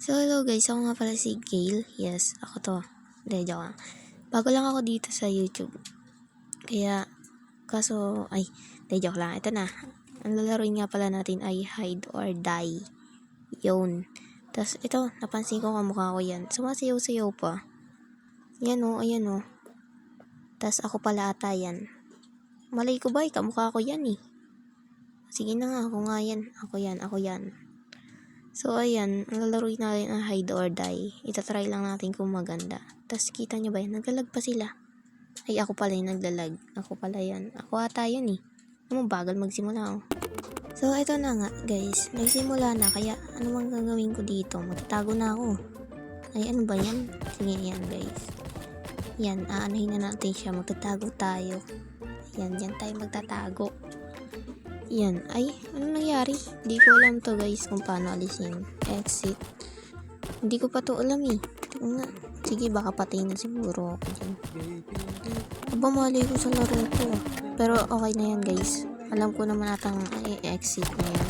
So, hello guys. Ako nga pala si Gail. Yes, ako to. Hindi, joke lang. Bago lang ako dito sa YouTube. Kaya, hindi, joke lang. Ito na. Ang lalaroin nga pala natin ay hide or die. Yun. Tapos, ito, napansin ko kamukha ko yan. Sumasayaw-sayaw pa. Yan o, ayan o. Tapos, ako pala ata yan. Malay ko ba, kamukha ko yan eh. Sige na nga, ako nga yan. Ako yan. So, ayan, ang lalaroin natin ang hide or die. Itatry lang natin kung maganda. Tapos, kita nyo ba yan? Naglalag pa sila. Ay, ako pala yung naglalag. Ako pala yan. Ako ata yan eh. Ano, bagal magsimula oh. So, ito na nga, guys. Nagsimula na, kaya ano mang gagawin ko dito? Magtatago na ako. Ay, ano ba yan? Sige, yan, guys. Yan, aanahin na natin siya. Magtatago tayo. Yan, yan tayo magtatago. Yan. Ay, ano nangyari? Hindi ko alam to guys kung paano alisin. Exit. Hindi ko pa to alam eh. Tingnan. Sige, baka patay na siguro ako dyan. Aba, mali ko sa laro ko. Pero okay na yan guys. Alam ko naman natang exit na yan.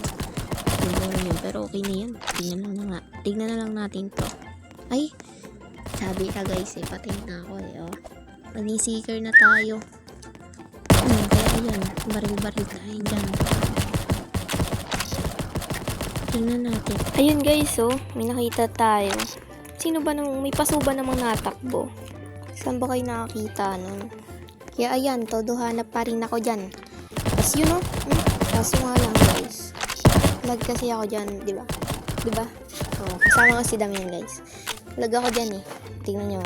Siguro yun. Pero okay na yan. Tignan na lang natin to. Ay, sabi ka guys eh. Patay na ako eh. Oh. Maging seeker na tayo. Kaya yan, baril-baril tayo dyan. Tingnan natin. Ayun guys, oh, may nakita tayo. Sino ba namang, may paso ba namang natakbo? Saan ba kayo nakakita nun? Kaya ayan, todo hanap pa rin ako dyan. Tapos yun oh, kaso nga lang guys. Lag kasi ako dyan, diba? Diba? Oh, kasama ko si Damian guys. Lag ako dyan eh. Tingnan nyo.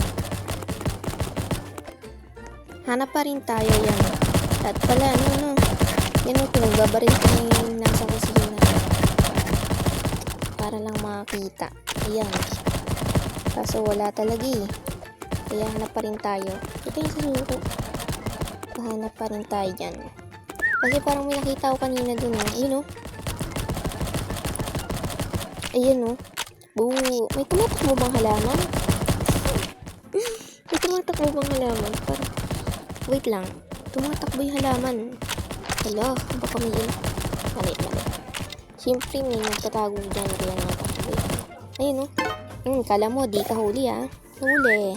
Hanap pa rin tayo yan. At pala, yan o, pinagbabaril ko na yung nasa kusina. Para lang makakita. Ayan. Kaso wala talaga eh. Kaya hanap pa rin tayo. Ito yung susuko. Hanap pa rin tayo dyan. Kasi parang may nakita ko kanina dun eh. Ayun o. Ayan o. Boo. May tumatakbo bang halaman? May tumatakbo bang halaman? Parang, wait lang. Tumatakbo yung halaman. Hala, baka may mali. Siyempre may nagtatago dyan kaya natakbo. Ayun o. Kala mo di ka huli ah. Huli.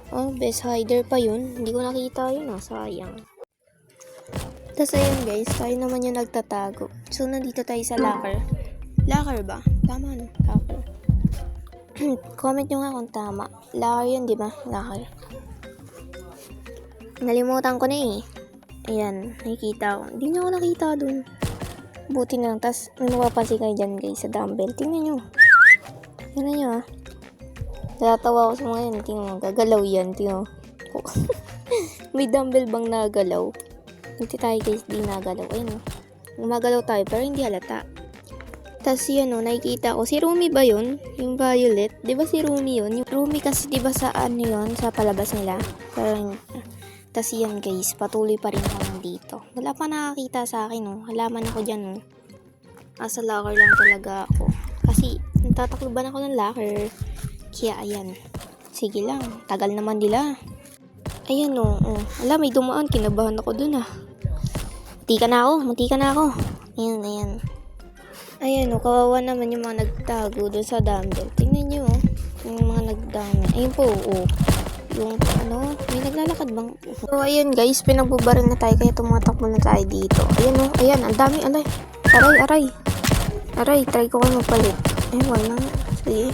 Oh, best hider pa yun. Hindi ko nakita yun ah. Sayang. Tapos ayun guys, tayo naman yung nagtatago. So nandito tayo sa locker. Locker ba? Tama no? Locker. Comment nyo nga kung tama. Locker yun diba? Locker. Nalimutan ko na eh. Ayan, nakikita ko. Hindi niyo ako nakita dun. Buti na lang. Tapos, may mapapansin kayo dyan guys sa dumbbell. Tingnan nyo. Tingnan nyo ah. Natatawa ko sa mga yan. Tingnan mo, gagalaw yan. Tingnan mo. May dumbbell bang nagalaw? Hindi tayo guys, di nagalaw. Ayun oh. Gumagalaw tayo pero hindi halata. Tapos yan oh, nakikita ko. Si Rumi ba yun? Yung violet? Diba si Rumi yun? Yung Rumi kasi diba sa ano yun? Sa palabas nila? Parang... Tapos yan guys, patuloy pa rin ako nandito. Wala pa nakakita sa akin oh. Halaman ako dyan oh. Asa locker lang talaga ako. Kasi natatakluban ako ng locker. Kaya ayan. Sige lang, tagal naman nila. Ayan oh. Ala, may dumaan. Kinabahan ako dun ah. Munti ka na ako. Ayan. Ayan oh, kawawa naman yung mga nagtago dun sa dumbbell. Tingnan nyo oh. Yung mga nagdami. Ayun po oh. Yung ano, may naglalakad bang? So, ayun guys, pinagbubaril na tayo kaya tumatakbo na tayo dito. Ayan o, ayan, ang dami, alay. Aray, try ko kayo magpalit. Eh, wala nga. Sige.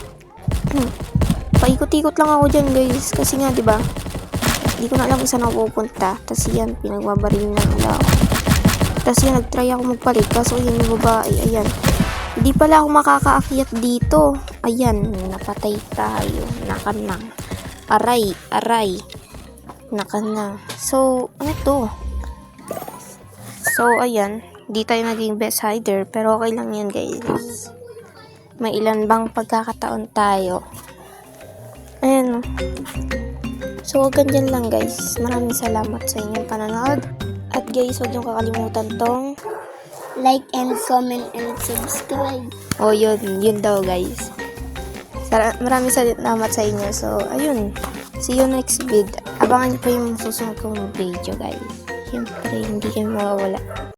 Paikot-ikot lang ako dyan guys, kasi nga, diba? Hindi ko na alam kung saan ako pupunta. Tapos yan, pinagbabaril na nila ako. Tapos yan, nagtry ako magpalit. Kaso yun yung babae, ayan. Hindi pala ako makakaakyat dito. Ayan, napatay tayo. Nakanang. Aray. Nakana. So, ano to? So, ayan. Di tayo naging best hider. Pero okay lang yan, guys. May ilan bang pagkakataon tayo. Ayan. So, hanggang dyan lang, guys. Maraming salamat sa inyong panonood. At guys, huwag niyong kakalimutan tong like and comment and subscribe. Oh, yun daw, guys. Maraming salamat sa inyo. So, ayun. See you next vid. Abangan niyo pa yung susunod kong video, guys. Siyempre, hindi kayo mawawala.